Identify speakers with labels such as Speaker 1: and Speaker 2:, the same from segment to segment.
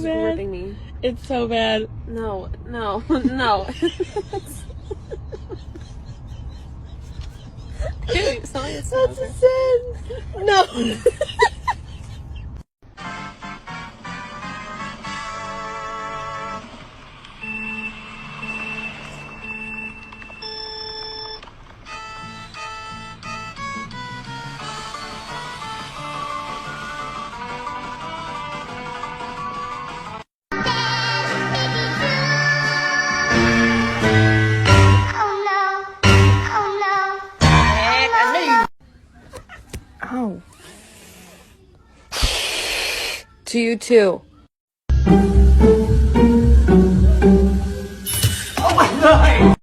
Speaker 1: bad.
Speaker 2: Me.
Speaker 1: It's so bad.
Speaker 2: No, no, no.
Speaker 1: That's a sin. No.
Speaker 2: Oh. To you too.
Speaker 3: Oh my God!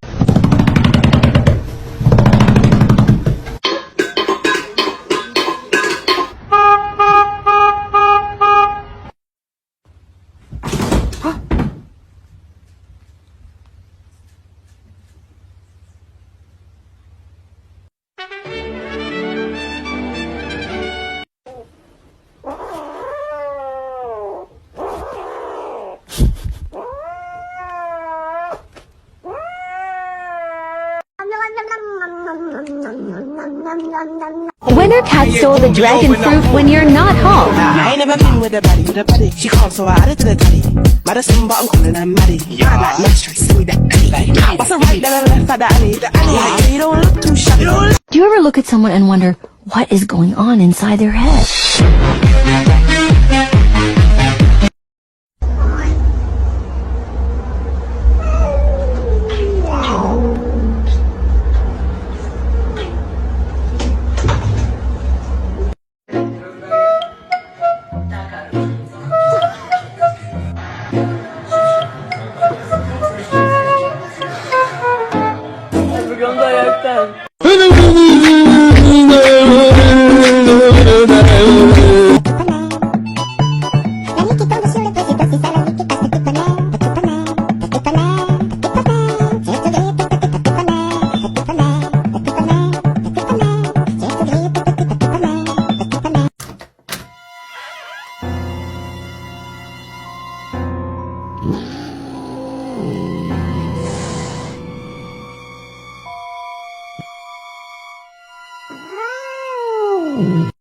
Speaker 4: Winter cat stole the dragon fruit when you're not home.
Speaker 5: I ain't never been with a baddie, She calls so I added to the toddy. Madison, but I'm calling her Maddie. Yeah, like let's try send me that Addy. What's a right, then left at the alley. The alley, you don't look too shabby.
Speaker 4: Do you ever look at someone and wonder what is going on inside their head?
Speaker 1: Sıkıldım da ayaktan.
Speaker 6: Hola. La Nikki todo solo te si sale.